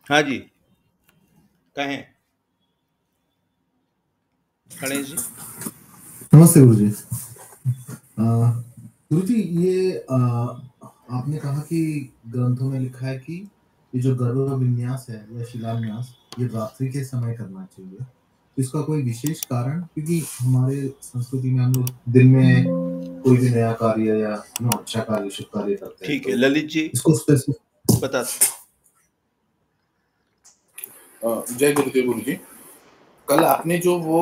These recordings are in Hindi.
हाँ जी, कहें गणेश जी। नमस्ते गुरु जी। गुरु जी, ये आपने कहा कि ग्रंथों में लिखा है कि ये जो गर्भ विन्यास है या शिलान्यास ये रात्रि के समय करना चाहिए। तो इसका कोई विशेष कारण? क्योंकि हमारे संस्कृति में हम लोग दिन में कोई भी नया कार्य या अच्छा कार्य, शुभ कार्य करते हैं ठीक है, तो ललित जी इसको स्पेसिफिक। बताते हैं। जय गुरुदेव गुरु जी। कल आपने जो वो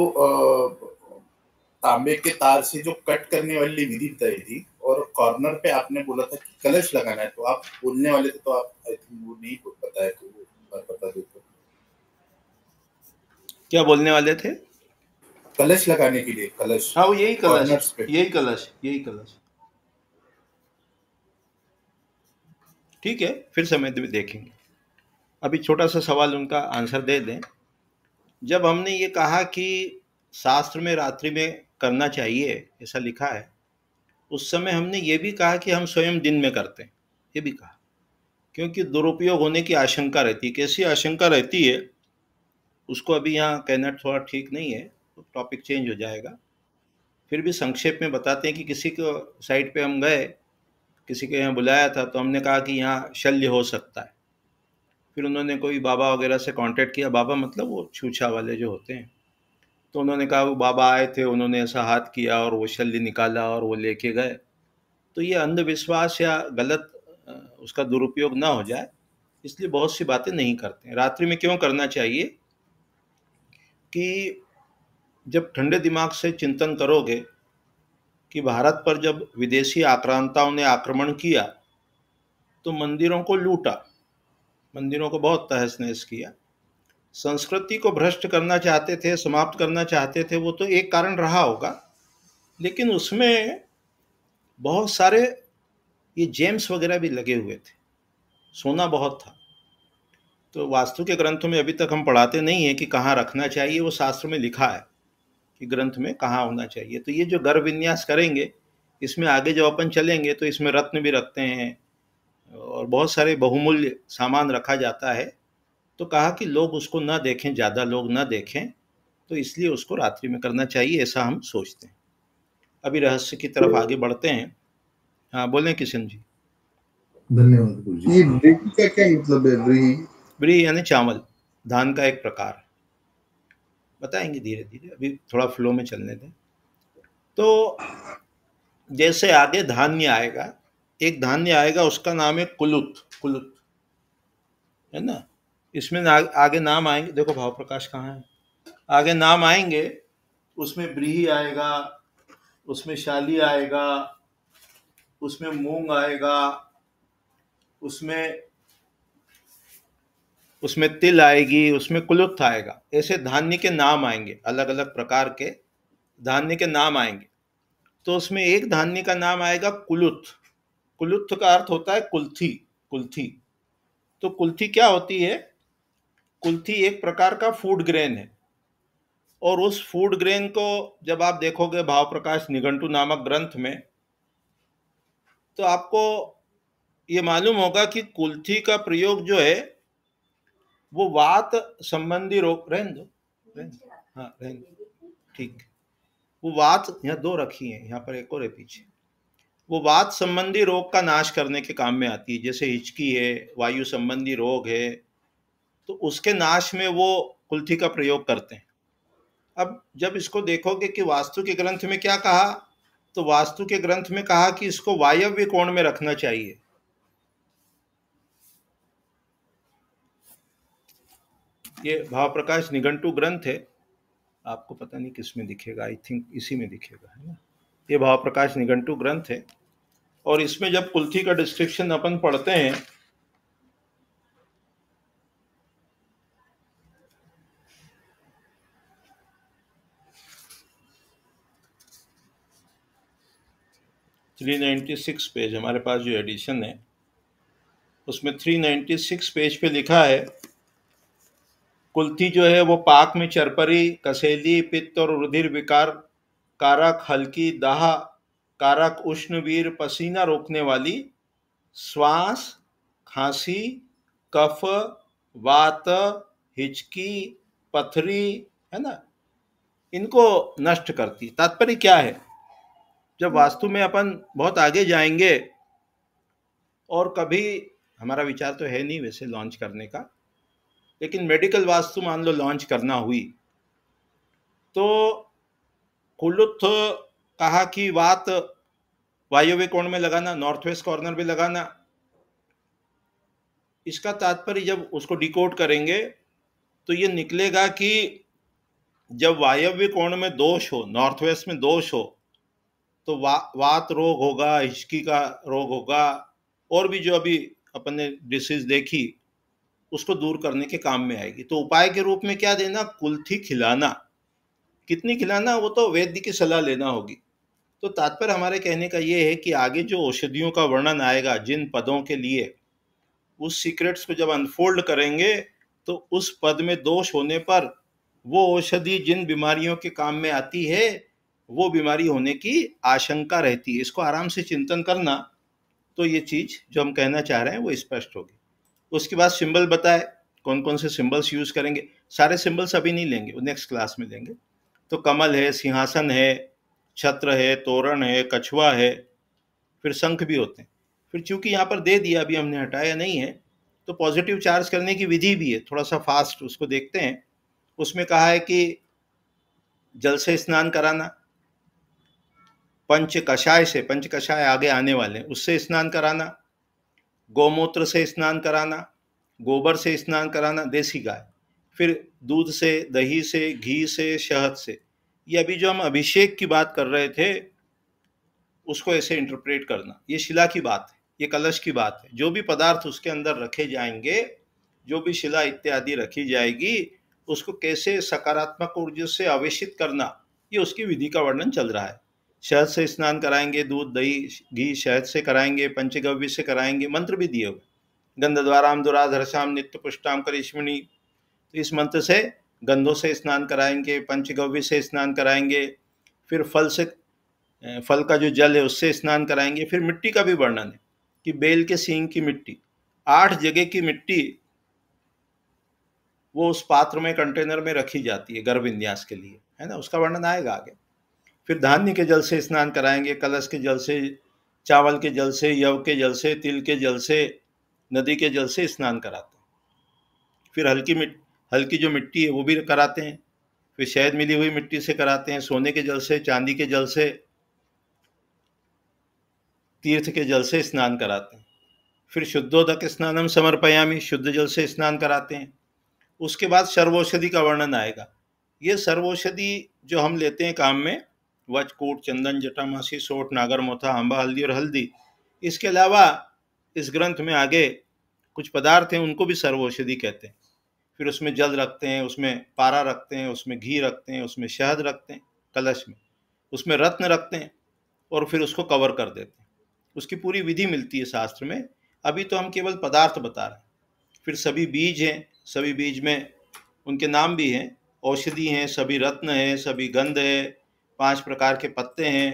तांबे के तार से जो कट करने वाली विधि बताई थी और कॉर्नर पे आपने बोला था कि कलश लगाना है, तो आप बोलने वाले थे, तो आप आई थिंक वो नहीं बताया, तो वो बार बता देते। क्या बोलने वाले थे? कलश लगाने के लिए, कलश हाँ, वो यही कलश, कॉर्नर्स पे। यही कलश, यही कलश। ठीक है, फिर समय देखेंगे। अभी छोटा सा सवाल उनका आंसर दे दें। जब हमने ये कहा कि शास्त्र में रात्रि में करना चाहिए, ऐसा लिखा है, उस समय हमने ये भी कहा कि हम स्वयं दिन में करते हैं, ये भी कहा, क्योंकि दुरुपयोग होने की आशंका रहती है। कैसी आशंका रहती है उसको अभी यहाँ कहना थोड़ा ठीक नहीं है, तो टॉपिक चेंज हो जाएगा। फिर भी संक्षेप में बताते हैं कि किसी को साइट पे हम गए, किसी के यहाँ बुलाया था, तो हमने कहा कि यहाँ शल्य हो सकता है। फिर उन्होंने कोई बाबा वगैरह से कांटेक्ट किया, बाबा मतलब वो छूछा वाले जो होते हैं, तो उन्होंने कहा वो बाबा आए थे, उन्होंने ऐसा हाथ किया और वो शल्य निकाला और वो लेके गए। तो ये अंधविश्वास या गलत उसका दुरुपयोग ना हो जाए, इसलिए बहुत सी बातें नहीं करते हैं। रात्रि में क्यों करना चाहिए कि जब ठंडे दिमाग से चिंतन करोगे कि भारत पर जब विदेशी आक्रांताओं ने आक्रमण किया तो मंदिरों को लूटा, मंदिरों को बहुत तहस नहस किया, संस्कृति को भ्रष्ट करना चाहते थे, समाप्त करना चाहते थे, वो तो एक कारण रहा होगा। लेकिन उसमें बहुत सारे ये जेम्स वगैरह भी लगे हुए थे, सोना बहुत था। तो वास्तु के ग्रंथों में अभी तक हम पढ़ाते नहीं है कि कहाँ रखना चाहिए, वो शास्त्र में लिखा है कि ग्रंथ में कहाँ होना चाहिए। तो ये जो गर्भ विन्यास करेंगे, इसमें आगे जो अपन चलेंगे तो इसमें रत्न भी रखते हैं और बहुत सारे बहुमूल्य सामान रखा जाता है। तो कहा कि लोग उसको ना देखें, ज़्यादा लोग ना देखें, तो इसलिए उसको रात्रि में करना चाहिए, ऐसा हम सोचते हैं। अभी रहस्य की तरफ आगे बढ़ते हैं। हाँ, बोलें किशन जी। धन्यवाद गुरु जी। ये ब्रीही का क्या मतलब है? ब्रीही ब्री यानी चावल, धान का एक प्रकार है। बताएंगे धीरे धीरे, अभी थोड़ा फ्लो में चलने दें। तो जैसे आगे धान्य आएगा, एक धान्य आएगा, उसका नाम है कुलुत। कुलुत है ना, इसमें आगे नाम आएंगे। देखो भाव प्रकाश कहाँ है, आगे नाम आएंगे। उसमें ब्रीही आएगा, उसमें शाली आएगा, उसमें मूंग आएगा, उसमें उसमें तिल आएगी, उसमें कुलुथ आएगा। ऐसे धान्य के नाम आएंगे, अलग अलग प्रकार के धान्य के नाम आएंगे। तो उसमें एक धान्य का नाम आएगा कुलुथ। कुलुथ का अर्थ होता है कुल्थी। कुल्थी, तो कुल्थी क्या होती है? कुल्थी एक प्रकार का फूड ग्रेन है। और उस फूड ग्रेन को जब आप देखोगे भाव प्रकाश निघंटु नामक ग्रंथ में, तो आपको ये मालूम होगा कि कुल्थी का प्रयोग जो है वो वात संबंधी रोग, रहने दो, हाँ रहने दो, ठीक। वो वात यहाँ दो रखी है, यहाँ पर एक और है पीछे। वो वात संबंधी रोग का नाश करने के काम में आती है, जैसे हिचकी है, वायु संबंधी रोग है, तो उसके नाश में वो कुल्थी का प्रयोग करते हैं। अब जब इसको देखोगे कि वास्तु के ग्रंथ में क्या कहा, तो वास्तु के ग्रंथ में कहा कि इसको वायव्य कोण में रखना चाहिए। ये भाव प्रकाश निघंटु ग्रंथ है, आपको पता नहीं किस में दिखेगा, आई थिंक इसी में दिखेगा, है ना। ये भाव प्रकाश निघंटु ग्रंथ है, और इसमें जब कुल्थी का डिस्क्रिप्शन अपन पढ़ते हैं, थ्री 96 पेज हमारे पास जो एडिशन है, उसमें 396 पेज पे लिखा है कुल्थी जो है वो पाक में चरपरी, कसेली, पित्त और रुधिर विकार कारक, हल्की दाह कारक, उष्णवीर, पसीना रोकने वाली, श्वास, खांसी, कफ, वात, हिचकी, पथरी, है ना, इनको नष्ट करती। तात्पर्य क्या है, जब वास्तु में अपन बहुत आगे जाएंगे, और कभी, हमारा विचार तो है नहीं वैसे लॉन्च करने का, लेकिन मेडिकल वास्तु मान लो लॉन्च करना हुई, तो कुलुत्थ कहा कि वात वायव्य कोण में लगाना, नॉर्थ वेस्ट कॉर्नर में लगाना। इसका तात्पर्य जब उसको डिकोड करेंगे तो ये निकलेगा कि जब वायव्य कोण में दोष हो, नॉर्थ वेस्ट में दोष हो, तो वात रोग होगा, हिचकी का रोग होगा, और भी जो अभी अपन ने डिसीज देखी उसको दूर करने के काम में आएगी। तो उपाय के रूप में क्या देना, कुल्थी खिलाना। कितनी खिलाना वो तो वैद्य की सलाह लेना होगी। तो तात्पर्य हमारे कहने का ये है कि आगे जो औषधियों का वर्णन आएगा जिन पदों के लिए, उस सीक्रेट्स को जब अनफोल्ड करेंगे तो उस पद में दोष होने पर वो औषधि जिन बीमारियों के काम में आती है वो बीमारी होने की आशंका रहती है। इसको आराम से चिंतन करना, तो ये चीज जो हम कहना चाह रहे हैं वो स्पष्ट होगी। उसके बाद सिंबल बताए, कौन कौन से सिंबल्स यूज करेंगे। सारे सिंबल्स अभी नहीं लेंगे, वो नेक्स्ट क्लास में लेंगे। तो कमल है, सिंहासन है, छत्र है, तोरण है, कछुआ है, फिर शंख भी होते हैं। फिर चूंकि यहाँ पर दे दिया, अभी हमने हटाया नहीं है, तो पॉजिटिव चार्ज करने की विधि भी है, थोड़ा सा फास्ट उसको देखते हैं। उसमें कहा है कि जल से स्नान कराना, पंच कषाय से, पंच कषाय आगे आने वाले हैं, उससे स्नान कराना, गौमूत्र से स्नान कराना, गोबर से स्नान कराना, देसी गाय, फिर दूध से, दही से, घी से, शहद से। ये अभी जो हम अभिषेक की बात कर रहे थे उसको ऐसे इंटरप्रेट करना। ये शिला की बात है, ये कलश की बात है। जो भी पदार्थ उसके अंदर रखे जाएंगे, जो भी शिला इत्यादि रखी जाएगी, उसको कैसे सकारात्मक ऊर्जा से आवेशित करना, ये उसकी विधि का वर्णन चल रहा है। शहद से स्नान कराएंगे, दूध, दही, घी, शहद से कराएंगे, पंचगव्य से कराएंगे, मंत्र भी दिए हुए, गंधद्वाराम दुराधर्षाम नित्य पुष्टाम करिष्मणि। तो इस मंत्र से गंधों से स्नान कराएंगे, पंचगव्य से स्नान कराएंगे, फिर फल से, फल का जो जल है उससे स्नान कराएंगे। फिर मिट्टी का भी वर्णन है कि बेल के सींग की मिट्टी, 8 जगह की मिट्टी वो उस पात्र में, कंटेनर में रखी जाती है गर्भ विन्यास के लिए, है ना, उसका वर्णन आएगा आगे। फिर धान्य के जल से स्नान कराएंगे, कलश के जल से, चावल के जल से, यव के जल से, तिल के जल से, नदी के जल से स्नान कराते हैं। फिर हल्की जो मिट्टी है वो भी कराते हैं। फिर शहद मिली हुई मिट्टी से कराते हैं, सोने के जल से, चांदी के जल से, तीर्थ के जल से स्नान कराते हैं। फिर शुद्धोदक स्नानम समर्पयामि, शुद्ध जल से स्नान कराते हैं। उसके बाद सर्वौषधि का वर्णन आएगा। ये सर्वौषधि जो हम लेते हैं काम में, वचकूट, चंदन, जटामासी, सोठ, नागरमोथा, आंबा, हल्दी और हल्दी, इसके अलावा इस ग्रंथ में आगे कुछ पदार्थ हैं, उनको भी सर्वौषधि कहते हैं। फिर उसमें जल रखते हैं, उसमें पारा रखते हैं, उसमें घी रखते हैं, उसमें शहद रखते हैं कलश में, उसमें रत्न रखते हैं, और फिर उसको कवर कर देते हैं। उसकी पूरी विधि मिलती है शास्त्र में। अभी तो हम केवल पदार्थ बता रहे हैं। फिर सभी बीज हैं, सभी बीज में उनके नाम भी हैं, औषधि हैं, सभी रत्न हैं, सभी गंध है, 5 प्रकार के पत्ते हैं,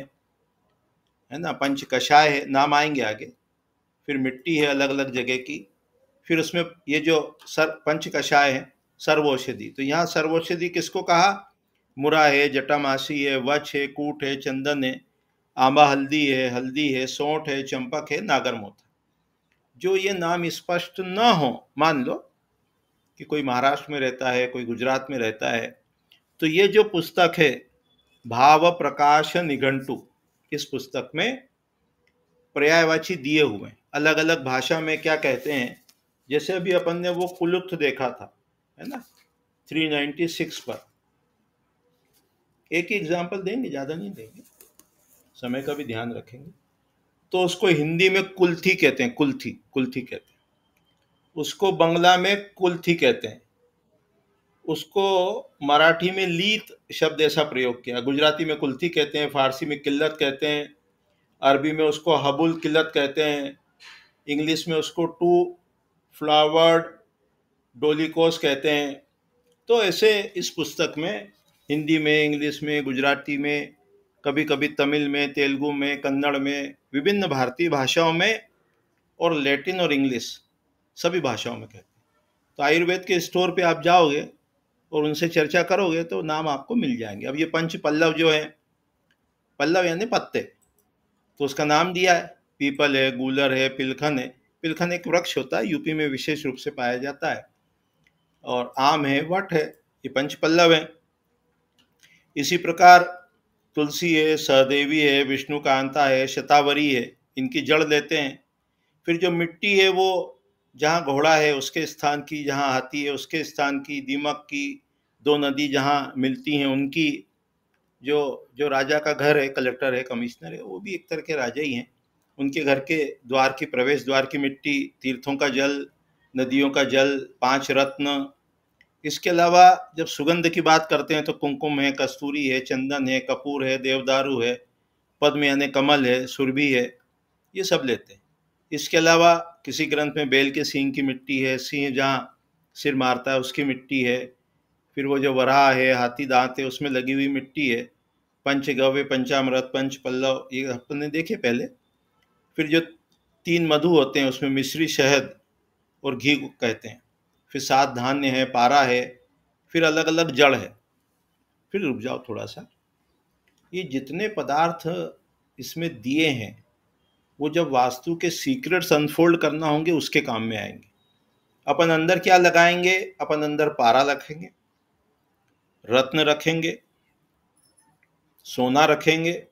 है ना, पंच कषाय है, नाम आएंगे आगे। फिर मिट्टी है अलग अलग जगह की। फिर उसमें ये जो पंच कषाय है, सर्वौषधि। तो यहाँ सर्वौषधि किसको कहा, मुरा है, जटामासी है, वच है, कूट है, चंदन है, आंबा हल्दी है, सौंठ है, चंपक है, नागरमोथा। जो ये नाम स्पष्ट न हो, मान लो कि कोई महाराष्ट्र में रहता है, कोई गुजरात में रहता है, तो ये जो पुस्तक है भाव प्रकाश निघंटु, इस पुस्तक में पर्यायवाची दिए हुए हैं, अलग अलग भाषा में क्या कहते हैं। जैसे अभी अपन ने वो कुलुत्थ देखा था, है ना, 396 पर। एक ही एग्जाम्पल देंगे, ज़्यादा नहीं देंगे, समय का भी ध्यान रखेंगे। तो उसको हिंदी में कुल्थी कहते हैं, कुल्थी कहते हैं। उसको बंगला में कुल्थी कहते हैं। उसको मराठी में लीत शब्द ऐसा प्रयोग किया, गुजराती में कुल्थी कहते हैं, फारसी में किल्लत कहते हैं, अरबी में उसको हबुल किल्लत कहते हैं, इंग्लिश में उसको 2 फ्लावर्ड डोलिकोस कहते हैं। तो ऐसे इस पुस्तक में हिंदी में, इंग्लिश में, गुजराती में, कभी कभी तमिल में, तेलुगु में, कन्नड़ में, विभिन्न भारतीय भाषाओं में, और लैटिन और इंग्लिश सभी भाषाओं में कहते हैं। तो आयुर्वेद के स्टोर पे आप जाओगे और उनसे चर्चा करोगे तो नाम आपको मिल जाएंगे। अब ये पंच पल्लव जो है, पल्लव यानी पत्ते, तो उसका नाम दिया है, पीपल है, गूलर है, पिलखन है। पिलखन एक वृक्ष होता है, यूपी में विशेष रूप से पाया जाता है, और आम है, वट है, ये पंच पल्लव है। इसी प्रकार तुलसी है, सहदेवी है, विष्णुकांता है, शतावरी है, इनकी जड़ लेते हैं। फिर जो मिट्टी है वो जहाँ घोड़ा है उसके स्थान की, जहाँ हाथी है उसके स्थान की, दीमक की, दो नदी जहाँ मिलती हैं उनकी, जो जो राजा का घर है, कलेक्टर है, कमिश्नर है, वो भी एक तरह के राजा ही हैं, उनके घर के द्वार की, प्रवेश द्वार की मिट्टी, तीर्थों का जल, नदियों का जल, 5 रत्न। इसके अलावा जब सुगंध की बात करते हैं तो कुमकुम है, कस्तूरी है, चंदन है, कपूर है, देवदारू है, पद्म यानी कमल है, सुरभि है, ये सब लेते हैं। इसके अलावा किसी ग्रंथ में बेल के सींग की मिट्टी है, सिंह जहाँ सिर मारता है उसकी मिट्टी है, फिर वो जो वराह है, हाथी दांत है, उसमें लगी हुई मिट्टी है, पंचगव्य, पंचामृत, पंच पल्लव, ये अपने देखे पहले। फिर जो 3 मधु होते हैं उसमें मिश्री, शहद और घी को कहते हैं। फिर 7 धान्य है, पारा है, फिर अलग अलग जड़ है। फिर रुक जाओ थोड़ा सा, ये जितने पदार्थ इसमें दिए हैं वो जब वास्तु के सीक्रेट्स अनफोल्ड करना होंगे उसके काम में आएंगे। अपन अंदर क्या लगाएंगे? अपन अंदर पारा रखेंगे, रत्न रखेंगे, सोना रखेंगे,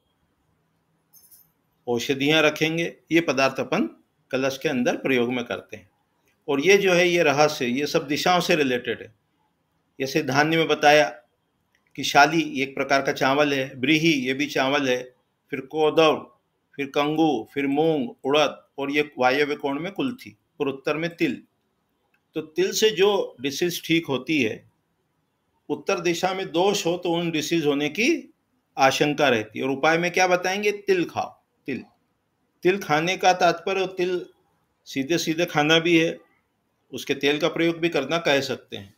औषधियां रखेंगे, ये पदार्थ अपन कलश के अंदर प्रयोग में करते हैं। और ये जो है, ये रहस्य, ये सब दिशाओं से रिलेटेड है। जैसे धान्य में बताया कि शाली एक प्रकार का चावल है, ब्रीही ये भी चावल है, फिर कोदव, फिर कंगू, फिर मूंग, उड़द, और ये वायव्य कोण में कुल्थी और उत्तर में तिल। तो तिल से जो डिसीज ठीक होती है, उत्तर दिशा में दोष हो तो उन डिसीज होने की आशंका रहती है। और उपाय में क्या बताएंगे? तिल खाओ। तिल, तिल खाने का तात्पर्य, तिल सीधे सीधे खाना भी है, उसके तेल का प्रयोग भी करना कह सकते हैं।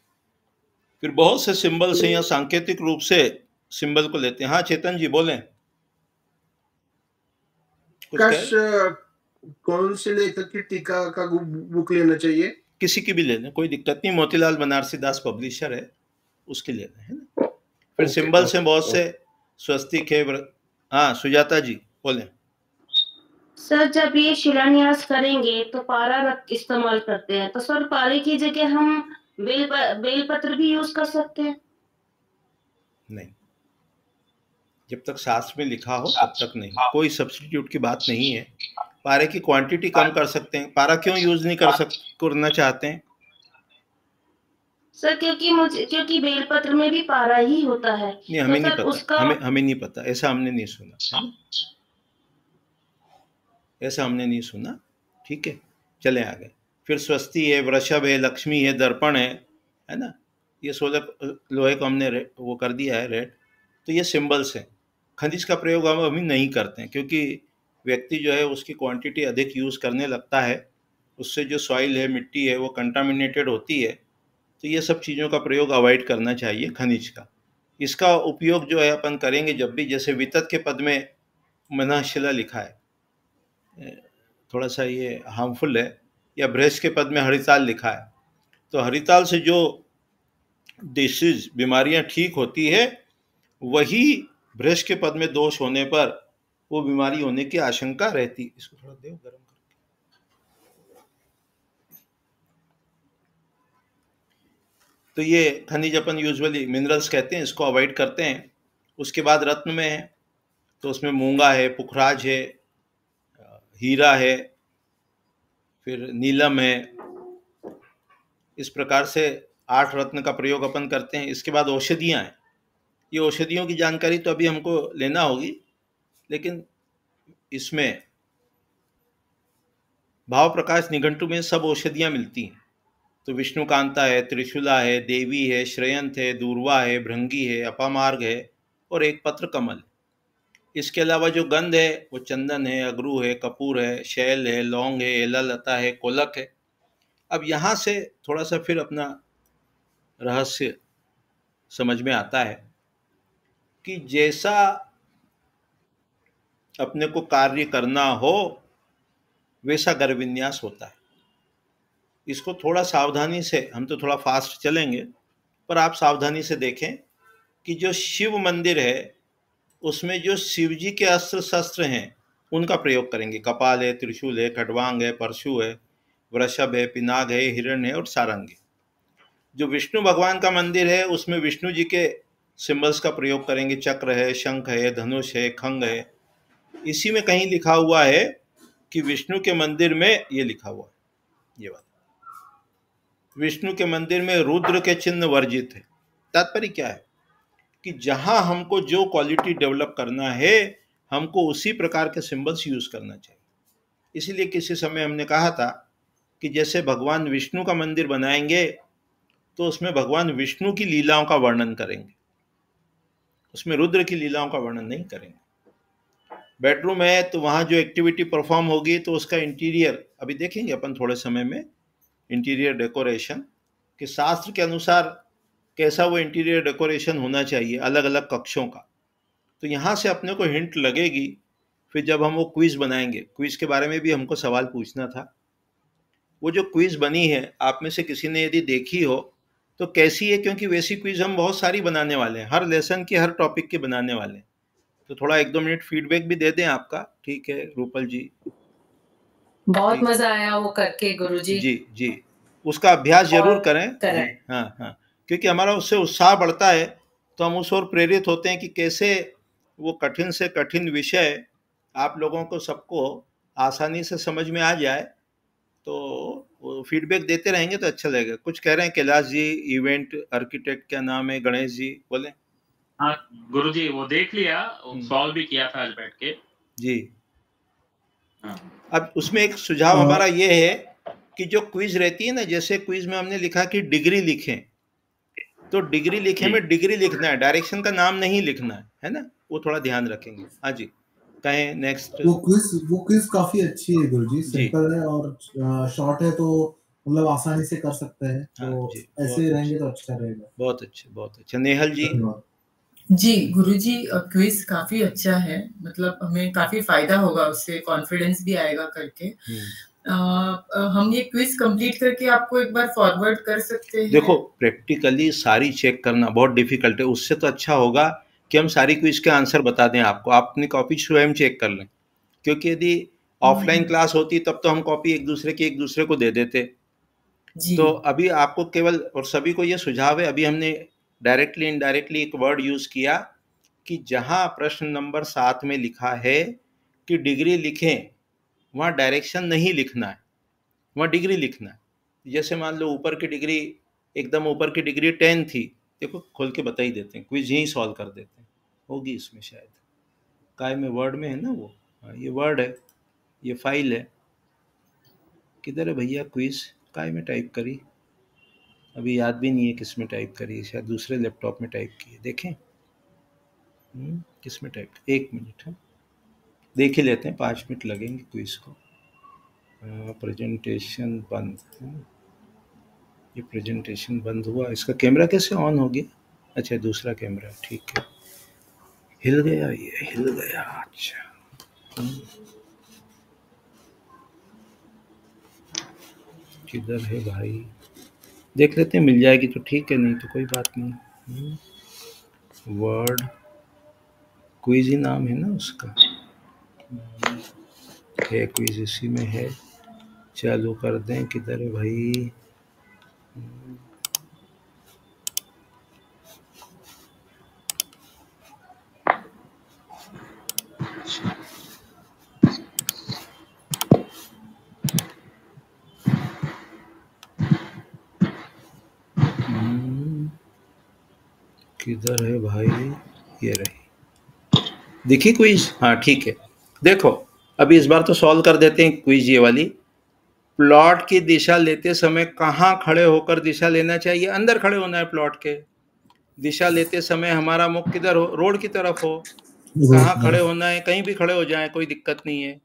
फिर बहुत से सिंबल से या सांकेतिक रूप से सिंबल को लेते हैं। हाँ चेतन जी बोलें, कुछ कहें? कौन से लेखक की टीका का बुक लेना चाहिए? किसी की भी ले लें, कोई दिक्कत नहीं। मोतीलाल बनारसी दास पब्लिशर है, उसकी ले लें, है ना। फिर सिंबल से बहुत से, स्वस्तिक है। हाँ सुजाता जी बोलें। सर जब ये शिलान्यास करेंगे तो पारा इस्तेमाल करते हैं, तो सर पारे की जगह हम बेलपत्र भी यूज कर सकते हैं? नहीं, जब तक शास्त्र में लिखा हो तब तक नहीं, कोई सब्स्टिट्यूट की बात नहीं है। पारे की क्वांटिटी कम कर सकते हैं। पारा क्यों यूज नहीं करना चाहते हैं? सर क्योंकि बेलपत्र में भी पारा ही होता है। नहीं, हमें नहीं पता, हमें नहीं पता, ऐसा हमने नहीं सुना, है ना? ऐसा हमने नहीं सुना। ठीक है, चले आगे। फिर स्वस्ति है, वृषभ है, लक्ष्मी है, दर्पण है ना। ये 16 लोहे को हमने वो कर दिया है रेड। तो ये सिंबल्स हैं। खनिज का प्रयोग हम अभी नहीं करते हैं क्योंकि व्यक्ति जो है उसकी क्वांटिटी अधिक यूज़ करने लगता है, उससे जो सॉइल है, मिट्टी है, वो कंटामिनेटेड होती है। तो ये सब चीज़ों का प्रयोग अवॉइड करना चाहिए खनिज का। इसका उपयोग जो है अपन करेंगे जब भी, जैसे वितत के पद में मनःशिला लिखा है, थोड़ा सा ये हार्मफुल है, या बृहस्पति के पद में हरिताल लिखा है, तो हरिताल से जो डिसीज, बीमारियां ठीक होती है, वही बृहस्पति के पद में दोष होने पर वो बीमारी होने की आशंका रहती। इसको थोड़ा देव गर्म करके। तो ये खनिज अपन यूजुअली मिनरल्स कहते हैं, इसको अवॉइड करते हैं। उसके बाद रत्न में है तो उसमें मूंगा है, पुखराज है, हीरा है, फिर नीलम है। इस प्रकार से 8 रत्न का प्रयोग अपन करते हैं। इसके बाद औषधियाँ हैं। ये औषधियों की जानकारी तो अभी हमको लेना होगी, लेकिन इसमें भाव प्रकाश निघंटु में सब औषधियाँ मिलती हैं। तो विष्णुकांता है, त्रिशूला है, देवी है, श्रेयंत है, दूर्वा है, भृंगी है, अपामार्ग है और एक पत्र कमल। इसके अलावा जो गंध है वो चंदन है, अगरू है, कपूर है, शैल है, लौंग है, एला लता है, कोलक है। अब यहाँ से थोड़ा सा फिर अपना रहस्य समझ में आता है कि जैसा अपने को कार्य करना हो वैसा गर्भ विन्यास होता है। इसको थोड़ा सावधानी से, हम तो थोड़ा फास्ट चलेंगे, पर आप सावधानी से देखें कि जो शिव मंदिर है उसमें जो शिव जी के अस्त्र शस्त्र हैं उनका प्रयोग करेंगे। कपाल है, त्रिशूल है, खड्वांग है, परशु है, वृषभ है, पिनाग है, हिरण है और सारंग है। जो विष्णु भगवान का मंदिर है उसमें विष्णु जी के सिंबल्स का प्रयोग करेंगे। चक्र है, शंख है, धनुष है, खंग है। इसी में कहीं लिखा हुआ है कि विष्णु के मंदिर में, ये लिखा हुआ है, ये बात, विष्णु के मंदिर में रुद्र के चिन्ह वर्जित है। तात्पर्य क्या है कि जहां हमको जो क्वालिटी डेवलप करना है हमको उसी प्रकार के सिंबल्स यूज करना चाहिए। इसीलिए किसी समय हमने कहा था कि जैसे भगवान विष्णु का मंदिर बनाएंगे तो उसमें भगवान विष्णु की लीलाओं का वर्णन करेंगे, उसमें रुद्र की लीलाओं का वर्णन नहीं करेंगे। बेडरूम है तो वहाँ जो एक्टिविटी परफॉर्म होगी तो उसका इंटीरियर अभी देखेंगे अपन थोड़े समय में, इंटीरियर डेकोरेशन कि शास्त्र के अनुसार कैसा वो इंटीरियर डेकोरेशन होना चाहिए अलग अलग कक्षों का। तो यहाँ से अपने को हिंट लगेगी। फिर जब हम वो क्विज बनाएंगे, क्विज के बारे में भी हमको सवाल पूछना था। वो जो क्विज बनी है आप में से किसी ने यदि देखी हो तो कैसी है, क्योंकि वैसी क्विज हम बहुत सारी बनाने वाले हैं, हर लेसन की, हर टॉपिक के बनाने वाले हैं। तो थोड़ा 1-2 मिनट फीडबैक भी दे दें आपका, ठीक है रूपल जी? बहुत मजा आया वो करके गुरुजी। जी जी, उसका अभ्यास जरूर करें। हाँ हाँ, क्योंकि हमारा उससे उत्साह बढ़ता है तो हम उस ओर प्रेरित होते हैं कि कैसे वो कठिन से कठिन विषय आप लोगों को सबको आसानी से समझ में आ जाए। तो वो फीडबैक देते रहेंगे तो अच्छा लगेगा। कुछ कह रहे हैं कैलाश जी, इवेंट आर्किटेक्ट क्या नाम है, गणेश जी बोले। हाँ गुरुजी, वो देख लिया, सॉल्व भी किया था आज बैठ के जी। हाँ। अब उसमें एक सुझाव हमारा ये है कि जो क्विज रहती है ना, जैसे क्विज में हमने लिखा कि डिग्री लिखें, तो डिग्री लिखे में डिग्री लिखना है, डायरेक्शन का नाम नहीं लिखना है ना, वो थोड़ा ध्यान रखेंगे। हाँ जी, कहें नेक्स्ट। वो क्विज काफी अच्छी है गुरुजी, सिंपल है और शॉर्ट है तो मतलब आसानी से कर सकते हैं। तो ऐसे रहेंगे तो अच्छा रहेगा। बहुत अच्छा, बहुत अच्छा। नेहल जी। जी गुरुजी, क्विज काफी अच्छा है, मतलब हमें काफी फायदा होगा उससे, कॉन्फिडेंस भी आएगा करके। हम ये क्विज कंप्लीट करके आपको एक बार फॉरवर्ड कर सकते हैं। देखो प्रैक्टिकली सारी चेक करना बहुत डिफिकल्ट है, उससे तो अच्छा होगा कि हम सारी क्विज के आंसर बता दें आपको, आप अपनी कॉपी स्वयं चेक कर लें। क्योंकि यदि ऑफलाइन क्लास होती तब तो हम कॉपी एक दूसरे को दे देते। तो अभी आपको केवल, और सभी को ये सुझाव है, अभी हमने डायरेक्टली इनडायरेक्टली एक वर्ड यूज किया कि जहां प्रश्न नंबर 7 में लिखा है कि डिग्री लिखें, वहां डायरेक्शन नहीं लिखना है, वहां डिग्री लिखना है। जैसे मान लो ऊपर की डिग्री, एकदम ऊपर की डिग्री 10 थी, देखो खोल के बता ही देते हैं, क्विज यही सॉल्व कर देते हैं, होगी इसमें शायद। काय में वर्ड में है ना वो, ये वर्ड है, ये फाइल है। किधर है भैया क्विज? काय में टाइप करी, अभी याद भी नहीं है किस में टाइप करी, शायद दूसरे लैपटॉप में टाइप की है, देखें किस में टाइप। 1 मिनट है, देख ही लेते हैं, 5 मिनट लगेंगे क्विज को। प्रेजेंटेशन बंद है, ये प्रेजेंटेशन बंद हुआ, इसका कैमरा कैसे ऑन हो गया? अच्छा दूसरा कैमरा, ठीक है। हिल गया, ये हिल गया, अच्छा। किधर है भाई, देख लेते हैं, मिल जाएगी तो ठीक है, नहीं तो कोई बात नहीं। वर्ड क्विज ही नाम है ना उसका, है क्विज इसी में है, चालू कर दें। किधर है भाई? किधर है भाई? ये रही, देखिए क्विज, हाँ ठीक है। देखो अभी इस बार तो सॉल्व कर देते हैं क्विज ये वाली। प्लॉट की दिशा लेते समय कहाँ खड़े होकर दिशा लेना चाहिए? अंदर खड़े होना है प्लॉट के। दिशा लेते समय हमारा मुख किधर हो? रोड की तरफ हो। कहाँ खड़े होना है? कहीं भी खड़े हो जाए, कोई दिक्कत नहीं है।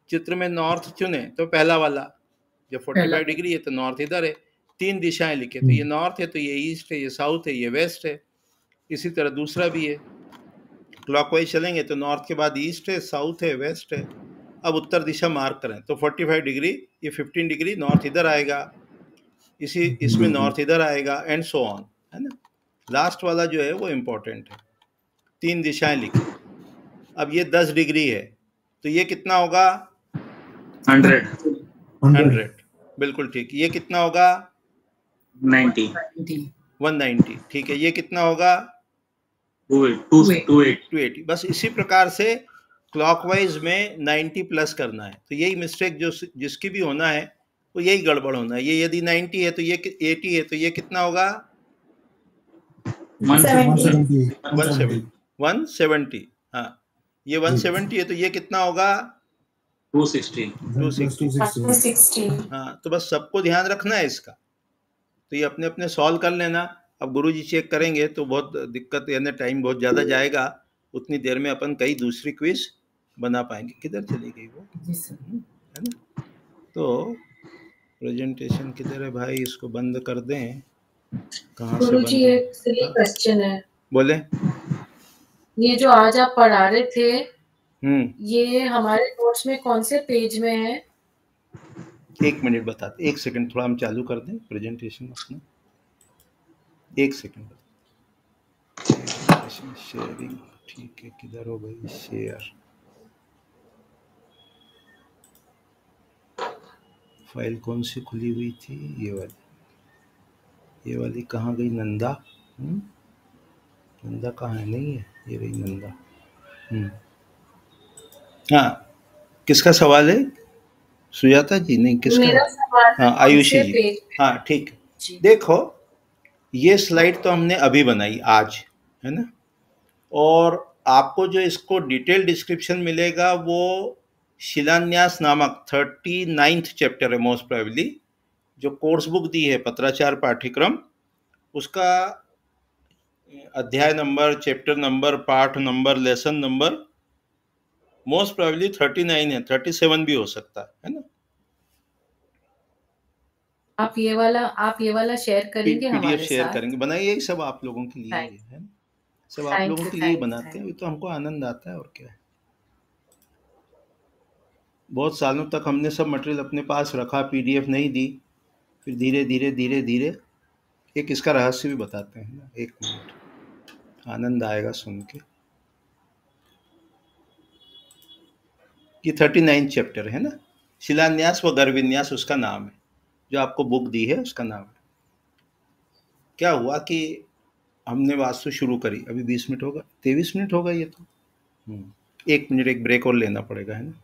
चित्र में नॉर्थ चुने तो पहला वाला, जब 45 डिग्री है तो नॉर्थ इधर है। 3 दिशाएं लिखे, तो ये नॉर्थ है, तो ये ईस्ट है, ये साउथ है, ये वेस्ट है। इसी तरह दूसरा भी है, क्लॉकवाइज चलेंगे तो नॉर्थ के बाद ईस्ट है, साउथ है, वेस्ट है। अब उत्तर दिशा मार्क करें तो 45 डिग्री, ये 15 डिग्री नॉर्थ इधर आएगा, इसमें नॉर्थ इधर आएगा एंड सो ऑन, है ना। लास्ट वाला जो है वो इम्पोर्टेंट है। 3 दिशाएं लिखी। अब ये 10 डिग्री है तो ये कितना होगा? 100। बिल्कुल ठीक। ये कितना होगा? 90। 190। ठीक है। ये कितना होगा? 280। बस इसी प्रकार से क्लॉकवाइज में 90 प्लस करना है। तो यही मिस्टेक जो जिसकी भी होना है वो यही गड़बड़ होना है। ये यदि 90 है तो ये 80 है तो ये कितना होगा? 170। हाँ, ये 170 है तो ये कितना होगा? 260। हाँ, तो बस सबको ध्यान रखना है इसका। तो ये अपने अपने सॉल्व कर लेना। अब गुरुजी चेक करेंगे तो बहुत दिक्कत, यानी टाइम बहुत ज़्यादा जाएगा। उतनी देर में अपन कई दूसरी क्विज बना पाएंगे। किधर चली गई वो? है ना। तो प्रेजेंटेशन किधर है भाई? इसको बंद कर दें। कहाँ से गुरुजी एक सिली क्वेश्चन है। बोले। ये जो आज आप पढ़ा रहे थे ये हमारे नोट्स में कौन से पेज में है? 1 मिनट बताते, 1 सेकंड, थोड़ा हम चालू कर दें प्रेजेंटेशन अपना। 1 सेकंड। शेयरिंग, ठीक है। किधर हो गई शेयर? फाइल कौन सी खुली हुई थी? ये वाली कहाँ गई? नंदा। नंदा कहाँ है? नहीं है, ये रही नंदा। हाँ, किसका सवाल है? सुजाता जी? नहीं, किसका? मेरा सवाल। हाँ, आयुषी जी। हाँ, ठीक। देखो, ये स्लाइड तो हमने अभी बनाई आज, है ना। और आपको जो इसको डिटेल डिस्क्रिप्शन मिलेगा वो शिलान्यास नामक 39th चैप्टर है मोस्ट प्रोबेबली, जो कोर्स बुक दी है पत्राचार पाठ्यक्रम, उसका अध्याय नंबर, चैप्टर नंबर, पाठ number, lesson number most probably 39 है। 37 भी हो सकता है ना। आप ये वाला शेयर करेंगे हमारे साथ? शेयर करेंगे। बनाइए, यही सब आप लोगों के लिए है ना। सब आप लोगों के लिए बनाते हैं, तो हमको आनंद आता है और क्या है। बहुत सालों तक हमने सब मटेरियल अपने पास रखा, PDF नहीं दी, फिर धीरे धीरे एक इसका रहस्य भी बताते हैं ना। 1 मिनट, आनंद आएगा सुन के। ये 39 चैप्टर है ना। शिलान्यास व गर्भविन्यास उसका नाम है, जो आपको बुक दी है उसका नाम है। क्या हुआ कि हमने वास्तु शुरू करी, अभी 20 मिनट होगा, 23 मिनट होगा ये तो। 1 मिनट, एक ब्रेक और लेना पड़ेगा, है ना।